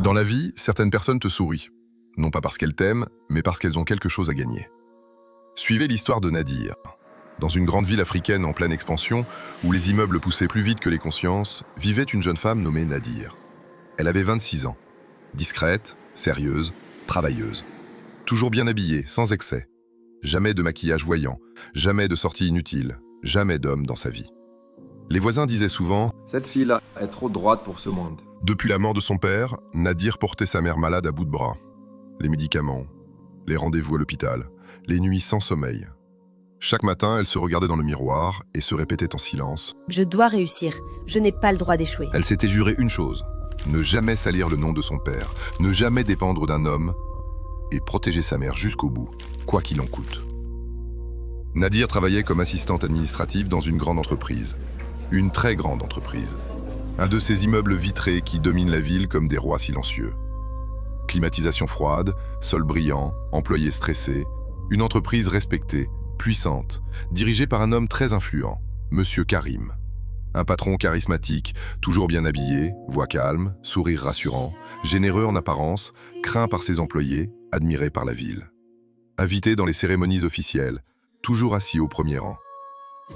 Dans la vie, certaines personnes te sourient. Non pas parce qu'elles t'aiment, mais parce qu'elles ont quelque chose à gagner. Suivez l'histoire de Nadir. Dans une grande ville africaine en pleine expansion, où les immeubles poussaient plus vite que les consciences, vivait une jeune femme nommée Nadir. Elle avait 26 ans. Discrète, sérieuse, travailleuse. Toujours bien habillée, sans excès. Jamais de maquillage voyant, jamais de sortie inutile, jamais d'homme dans sa vie. Les voisins disaient souvent « Cette fille-là est trop droite pour ce monde. » Depuis la mort de son père, Nadir portait sa mère malade à bout de bras. Les médicaments, les rendez-vous à l'hôpital, les nuits sans sommeil. Chaque matin, elle se regardait dans le miroir et se répétait en silence. « Je dois réussir, je n'ai pas le droit d'échouer. » Elle s'était juré une chose, ne jamais salir le nom de son père, ne jamais dépendre d'un homme et protéger sa mère jusqu'au bout, quoi qu'il en coûte. Nadir travaillait comme assistante administrative dans une grande entreprise. Une très grande entreprise. Un de ces immeubles vitrés qui dominent la ville comme des rois silencieux. Climatisation froide, sol brillant, employés stressés, une entreprise respectée, puissante, dirigée par un homme très influent, Monsieur Karim. Un patron charismatique, toujours bien habillé, voix calme, sourire rassurant, généreux en apparence, craint par ses employés, admiré par la ville. Invité dans les cérémonies officielles, toujours assis au premier rang.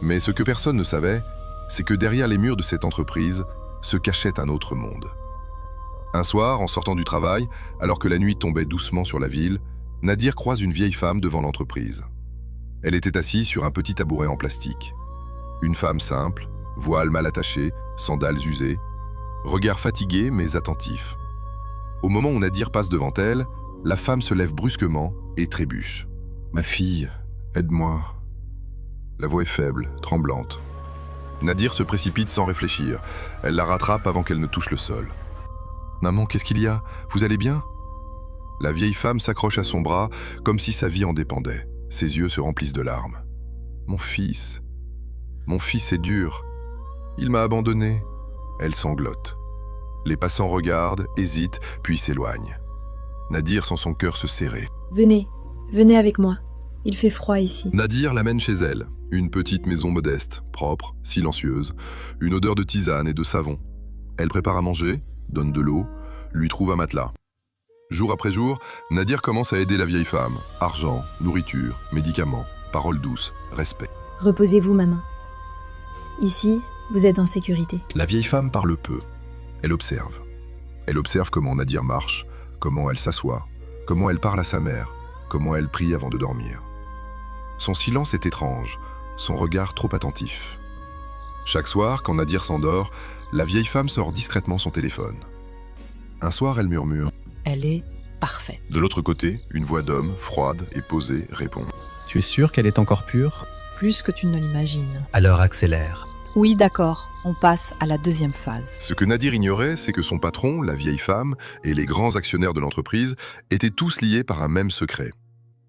Mais ce que personne ne savait, c'est que derrière les murs de cette entreprise se cachait un autre monde. Un soir, en sortant du travail, alors que la nuit tombait doucement sur la ville, Nadir croise une vieille femme devant l'entreprise. Elle était assise sur un petit tabouret en plastique. Une femme simple, voile mal attaché, sandales usées, regard fatigué mais attentif. Au moment où Nadir passe devant elle, la femme se lève brusquement et trébuche. « Ma fille, aide-moi. » La voix est faible, tremblante. Nadir se précipite sans réfléchir. Elle la rattrape avant qu'elle ne touche le sol. « Maman, qu'est-ce qu'il y a? Vous allez bien ?» La vieille femme s'accroche à son bras comme si sa vie en dépendait. Ses yeux se remplissent de larmes. « Mon fils est dur. Il m'a abandonné. » Elle sanglote. Les passants regardent, hésitent, puis s'éloignent. Nadir sent son cœur se serrer. « Venez, venez avec moi. Il fait froid ici. » Nadir l'amène chez elle. Une petite maison modeste, propre, silencieuse, une odeur de tisane et de savon. Elle prépare à manger, donne de l'eau, lui trouve un matelas. Jour après jour, Nadir commence à aider la vieille femme. Argent, nourriture, médicaments, paroles douces, respect. « Reposez-vous, maman. Ici, vous êtes en sécurité. » La vieille femme parle peu. Elle observe. Elle observe comment Nadir marche, comment elle s'assoit, comment elle parle à sa mère, comment elle prie avant de dormir. Son silence est étrange, son regard trop attentif. Chaque soir, quand Nadir s'endort, la vieille femme sort discrètement son téléphone. Un soir, elle murmure. « Elle est parfaite. » De l'autre côté, une voix d'homme, froide et posée, répond. « Tu es sûr qu'elle est encore pure ?» Plus que tu ne l'imagines. Alors accélère. Oui, d'accord, on passe à la deuxième phase. Ce que Nadir ignorait, c'est que son patron, la vieille femme, et les grands actionnaires de l'entreprise étaient tous liés par un même secret.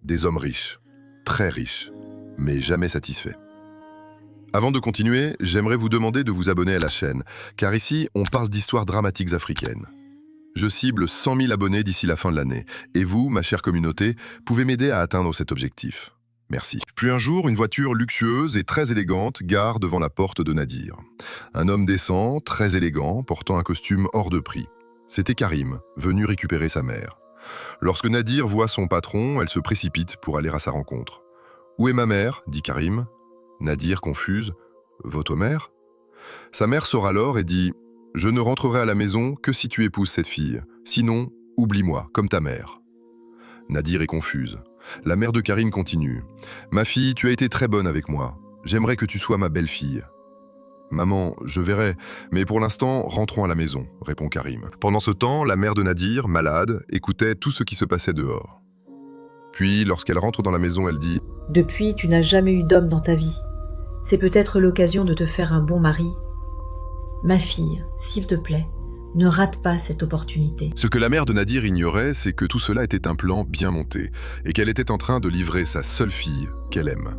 Des hommes riches, très riches, mais jamais satisfaits. Avant de continuer, j'aimerais vous demander de vous abonner à la chaîne, car ici, on parle d'histoires dramatiques africaines. Je cible 100 000 abonnés d'ici la fin de l'année, et vous, ma chère communauté, pouvez m'aider à atteindre cet objectif. Merci. Puis un jour, une voiture luxueuse et très élégante gare devant la porte de Nadir. Un homme décent, très élégant, portant un costume hors de prix. C'était Karim, venu récupérer sa mère. Lorsque Nadir voit son patron, elle se précipite pour aller à sa rencontre. « Où est ma mère ?» dit Karim. Nadir, confuse. « Votre mère ?» Sa mère sort alors et dit « Je ne rentrerai à la maison que si tu épouses cette fille. Sinon, oublie-moi, comme ta mère. » Nadir est confuse. La mère de Karim continue. « Ma fille, tu as été très bonne avec moi. J'aimerais que tu sois ma belle-fille. »« Maman, je verrai, mais pour l'instant, rentrons à la maison, » répond Karim. Pendant ce temps, la mère de Nadir, malade, écoutait tout ce qui se passait dehors. Puis, lorsqu'elle rentre dans la maison, elle dit « Depuis, tu n'as jamais eu d'homme dans ta vie. C'est peut-être l'occasion de te faire un bon mari. Ma fille, s'il te plaît, ne rate pas cette opportunité. » Ce que la mère de Nadir ignorait, c'est que tout cela était un plan bien monté et qu'elle était en train de livrer sa seule fille qu'elle aime.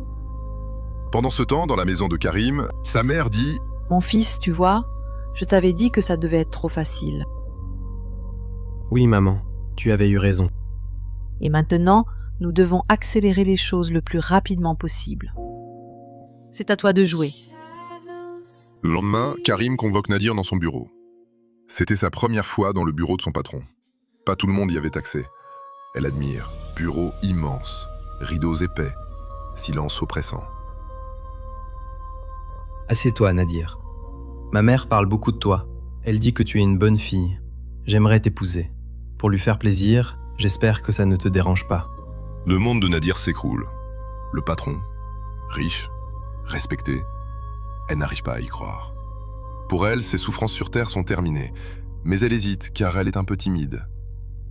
Pendant ce temps, dans la maison de Karim, sa mère dit « Mon fils, tu vois, je t'avais dit que ça devait être trop facile. » Oui, maman, tu avais eu raison. Et maintenant, nous devons accélérer les choses le plus rapidement possible. C'est à toi de jouer. Le lendemain, Karim convoque Nadir dans son bureau. C'était sa première fois dans le bureau de son patron. Pas tout le monde y avait accès. Elle admire. Bureau immense, rideaux épais, silence oppressant. Assieds-toi, Nadir. Ma mère parle beaucoup de toi. Elle dit que tu es une bonne fille. J'aimerais t'épouser. Pour lui faire plaisir, j'espère que ça ne te dérange pas. Le monde de Nadir s'écroule. Le patron, riche, respecté, elle n'arrive pas à y croire. Pour elle, ses souffrances sur Terre sont terminées, mais elle hésite car elle est un peu timide.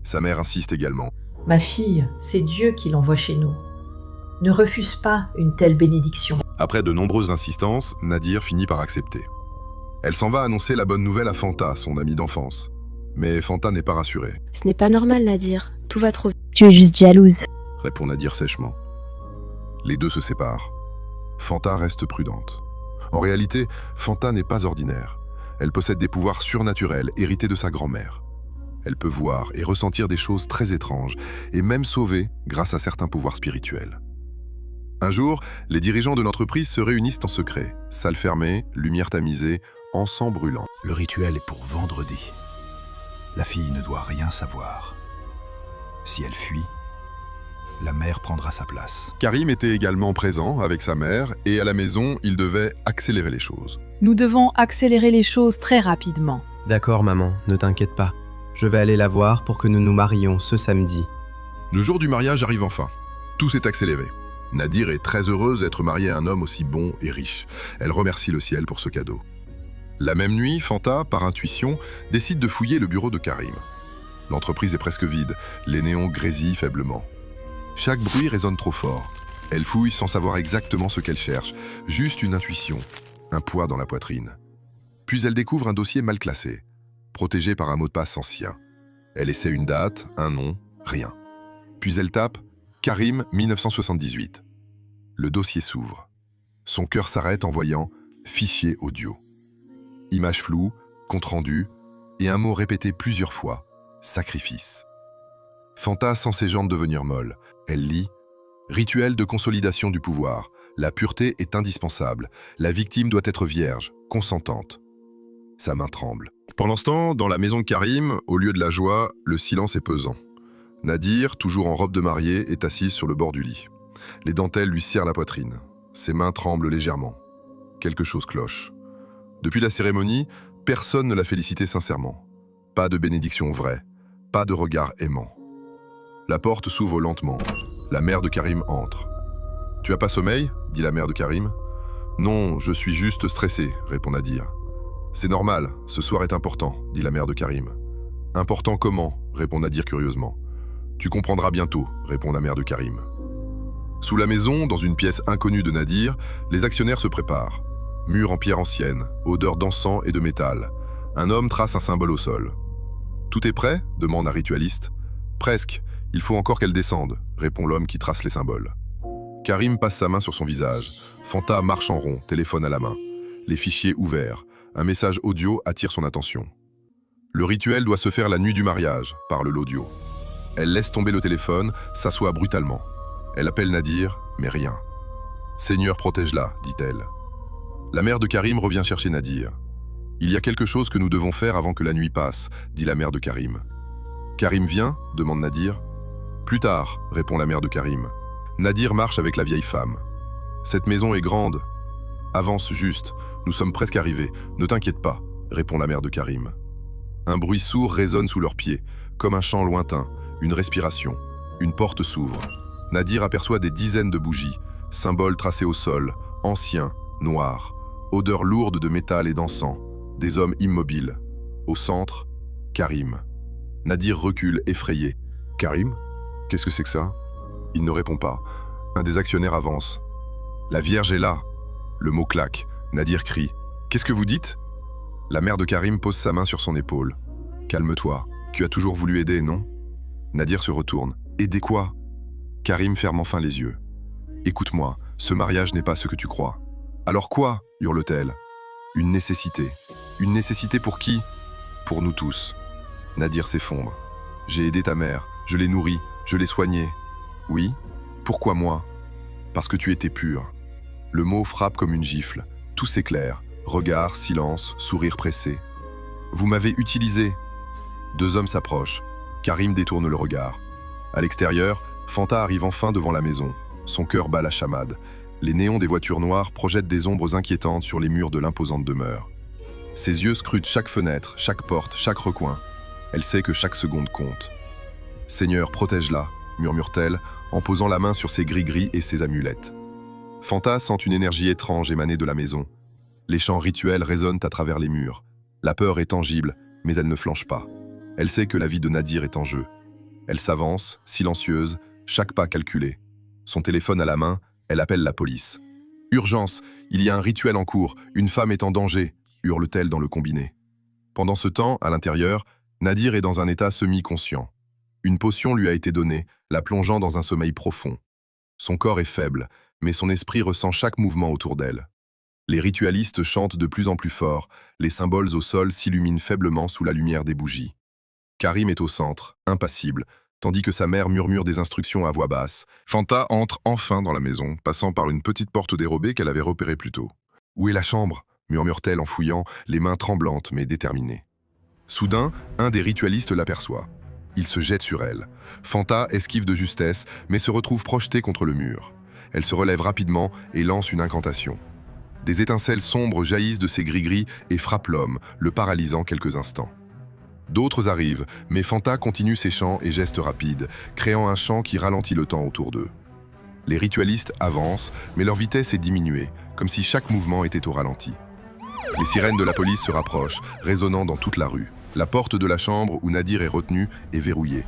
Sa mère insiste également. Ma fille, c'est Dieu qui l'envoie chez nous. Ne refuse pas une telle bénédiction. Après de nombreuses insistances, Nadir finit par accepter. Elle s'en va annoncer la bonne nouvelle à Fanta, son amie d'enfance. Mais Fanta n'est pas rassurée, Ce n'est pas normal, Nadir. Tout va trop vite. Tu es juste jalouse. répond Nadir sèchement. Les deux se séparent. Fanta reste prudente. En réalité, Fanta n'est pas ordinaire. Elle possède des pouvoirs surnaturels hérités de sa grand-mère. Elle peut voir et ressentir des choses très étranges, et même sauver grâce à certains pouvoirs spirituels. Un jour, les dirigeants de l'entreprise se réunissent en secret. Salle fermée, lumière tamisée, encens brûlant. Le rituel est pour vendredi. La fille ne doit rien savoir. Si elle fuit, la mère prendra sa place. Karim était également présent avec sa mère, et à la maison, il devait accélérer les choses. Nous devons accélérer les choses très rapidement. D'accord, maman, ne t'inquiète pas. Je vais aller la voir pour que nous nous marions ce samedi. Le jour du mariage arrive enfin. Tout s'est accéléré. Nadir est très heureuse d'être mariée à un homme aussi bon et riche. Elle remercie le ciel pour ce cadeau. La même nuit, Fanta, par intuition, décide de fouiller le bureau de Karim. L'entreprise est presque vide, les néons grésillent faiblement. Chaque bruit résonne trop fort. Elle fouille sans savoir exactement ce qu'elle cherche, juste une intuition, un poids dans la poitrine. Puis elle découvre un dossier mal classé, protégé par un mot de passe ancien. Elle essaie une date, un nom, rien. Puis elle tape « Karim 1978 ». Le dossier s'ouvre. Son cœur s'arrête en voyant « Fichier audio ». Image floue, compte-rendu, et un mot répété plusieurs fois « Sacrifice ». Fanta sent ses jambes devenir molles. Elle lit « Rituel de consolidation du pouvoir. La pureté est indispensable. La victime doit être vierge, consentante. » Sa main tremble. Pendant ce temps, dans la maison de Karim, au lieu de la joie, le silence est pesant. Nadir, toujours en robe de mariée, est assise sur le bord du lit. Les dentelles lui serrent la poitrine. Ses mains tremblent légèrement. Quelque chose cloche. Depuis la cérémonie, personne ne l'a félicité sincèrement. Pas de bénédiction vraie, pas de regard aimant. La porte s'ouvre lentement. La mère de Karim entre. « Tu as pas sommeil ?» dit la mère de Karim. « Non, je suis juste stressée » répond Nadir. « C'est normal, ce soir est important » dit la mère de Karim. « Important comment ?» répond Nadir curieusement. « Tu comprendras bientôt » répond la mère de Karim. Sous la maison, dans une pièce inconnue de Nadir, les actionnaires se préparent. Mur en pierre ancienne, odeur d'encens et de métal. Un homme trace un symbole au sol. « Tout est prêt ?» demande un ritualiste. « Presque. Il faut encore qu'elle descende » répond l'homme qui trace les symboles. Karim passe sa main sur son visage. Fanta marche en rond, téléphone à la main. Les fichiers ouverts. Un message audio attire son attention. Le rituel doit se faire la nuit du mariage, parle l'audio. Elle laisse tomber le téléphone, s'assoit brutalement. Elle appelle Nadir, mais rien. « Seigneur, protège-la » dit-elle. La mère de Karim revient chercher Nadir. « Il y a quelque chose que nous devons faire avant que la nuit passe » dit la mère de Karim. « Karim vient » demande Nadir. « Plus tard » répond la mère de Karim. Nadir marche avec la vieille femme. « Cette maison est grande. Avance juste, nous sommes presque arrivés. Ne t'inquiète pas » répond la mère de Karim. Un bruit sourd résonne sous leurs pieds, comme un chant lointain, une respiration. Une porte s'ouvre. Nadir aperçoit des dizaines de bougies, symboles tracés au sol, anciens, noirs, odeur lourde de métal et d'encens, des hommes immobiles. Au centre, Karim. Nadir recule, effrayé. « Karim ? Qu'est-ce que c'est que ça ?» Il ne répond pas. Un des actionnaires avance. « La Vierge est là !» Le mot claque. Nadir crie. « Qu'est-ce que vous dites ?» La mère de Karim pose sa main sur son épaule. « Calme-toi. Tu as toujours voulu aider, non ?» Nadir se retourne. « Aider quoi ?» Karim ferme enfin les yeux. « Écoute-moi, ce mariage n'est pas ce que tu crois. »« Alors quoi ?» hurle-t-elle. « Une nécessité. Une nécessité pour qui ? Pour nous tous. » Nadir s'effondre. « J'ai aidé ta mère. Je l'ai nourrie. Je l'ai soignée. » « Oui. Pourquoi moi ? Parce que tu étais pur. » Le mot frappe comme une gifle. Tout s'éclaire. Regard, silence, sourire pressé. « Vous m'avez utilisé. » Deux hommes s'approchent. Karim détourne le regard. À l'extérieur, Fanta arrive enfin devant la maison. Son cœur bat la chamade. Les néons des voitures noires projettent des ombres inquiétantes sur les murs de l'imposante demeure. Ses yeux scrutent chaque fenêtre, chaque porte, chaque recoin. Elle sait que chaque seconde compte. « Seigneur, protège-la », murmure-t-elle, en posant la main sur ses gris-gris et ses amulettes. Fanta sent une énergie étrange émaner de la maison. Les chants rituels résonnent à travers les murs. La peur est tangible, mais elle ne flanche pas. Elle sait que la vie de Nadir est en jeu. Elle s'avance, silencieuse, chaque pas calculé. Son téléphone à la main, elle appelle la police. « Urgence, il y a un rituel en cours, une femme est en danger », hurle-t-elle dans le combiné. Pendant ce temps, à l'intérieur, Nadir est dans un état semi-conscient. Une potion lui a été donnée, la plongeant dans un sommeil profond. Son corps est faible, mais son esprit ressent chaque mouvement autour d'elle. Les ritualistes chantent de plus en plus fort, les symboles au sol s'illuminent faiblement sous la lumière des bougies. Karim est au centre, impassible, tandis que sa mère murmure des instructions à voix basse. Fanta entre enfin dans la maison, passant par une petite porte dérobée qu'elle avait repérée plus tôt. « Où est la chambre ?» murmure-t-elle en fouillant, les mains tremblantes mais déterminées. Soudain, un des ritualistes l'aperçoit. Il se jette sur elle. Fanta esquive de justesse, mais se retrouve projetée contre le mur. Elle se relève rapidement et lance une incantation. Des étincelles sombres jaillissent de ses gris-gris et frappent l'homme, le paralysant quelques instants. D'autres arrivent, mais Fanta continue ses chants et gestes rapides, créant un chant qui ralentit le temps autour d'eux. Les ritualistes avancent, mais leur vitesse est diminuée, comme si chaque mouvement était au ralenti. Les sirènes de la police se rapprochent, résonnant dans toute la rue. La porte de la chambre où Nadir est retenu est verrouillée.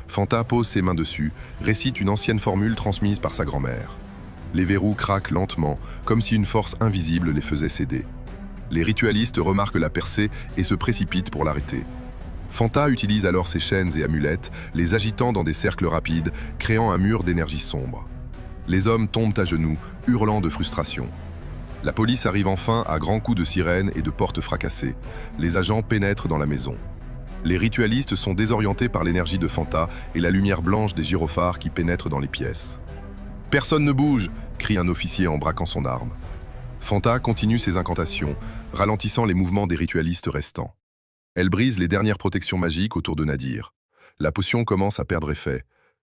Fanta pose ses mains dessus, récite une ancienne formule transmise par sa grand-mère. Les verrous craquent lentement, comme si une force invisible les faisait céder. Les ritualistes remarquent la percée et se précipitent pour l'arrêter. Fanta utilise alors ses chaînes et amulettes, les agitant dans des cercles rapides, créant un mur d'énergie sombre. Les hommes tombent à genoux, hurlant de frustration. La police arrive enfin à grands coups de sirène et de portes fracassées. Les agents pénètrent dans la maison. Les ritualistes sont désorientés par l'énergie de Fanta et la lumière blanche des gyrophares qui pénètrent dans les pièces. « Personne ne bouge !» crie un officier en braquant son arme. Fanta continue ses incantations, ralentissant les mouvements des ritualistes restants. Elle brise les dernières protections magiques autour de Nadir. La potion commence à perdre effet.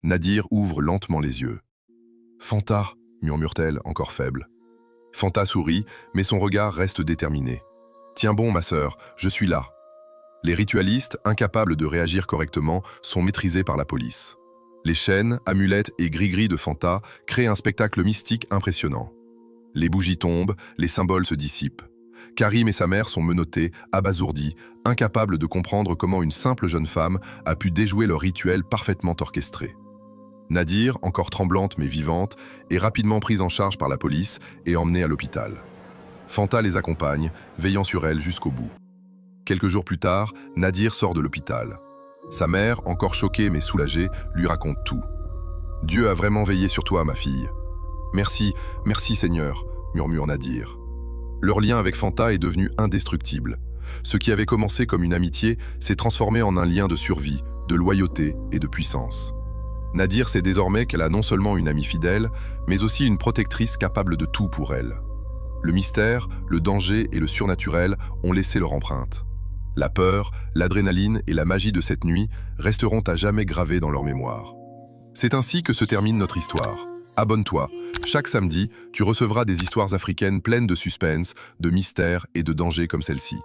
Nadir ouvre lentement les yeux. « Fanta !» murmure-t-elle, encore faible. Fanta sourit, mais son regard reste déterminé. « Tiens bon, ma sœur, je suis là. » Les ritualistes, incapables de réagir correctement, sont maîtrisés par la police. Les chaînes, amulettes et gris-gris de Fanta créent un spectacle mystique impressionnant. Les bougies tombent, les symboles se dissipent. Karim et sa mère sont menottés, abasourdis, incapables de comprendre comment une simple jeune femme a pu déjouer leur rituel parfaitement orchestré. Nadir, encore tremblante mais vivante, est rapidement prise en charge par la police et emmenée à l'hôpital. Fanta les accompagne, veillant sur elle jusqu'au bout. Quelques jours plus tard, Nadir sort de l'hôpital. Sa mère, encore choquée mais soulagée, lui raconte tout. « Dieu a vraiment veillé sur toi, ma fille. »« Merci, merci Seigneur », murmure Nadir. Leur lien avec Fanta est devenu indestructible. Ce qui avait commencé comme une amitié s'est transformé en un lien de survie, de loyauté et de puissance. Nadir sait désormais qu'elle a non seulement une amie fidèle, mais aussi une protectrice capable de tout pour elle. Le mystère, le danger et le surnaturel ont laissé leur empreinte. La peur, l'adrénaline et la magie de cette nuit resteront à jamais gravées dans leur mémoire. C'est ainsi que se termine notre histoire. Abonne-toi. Chaque samedi, tu recevras des histoires africaines pleines de suspense, de mystère et de danger comme celle-ci.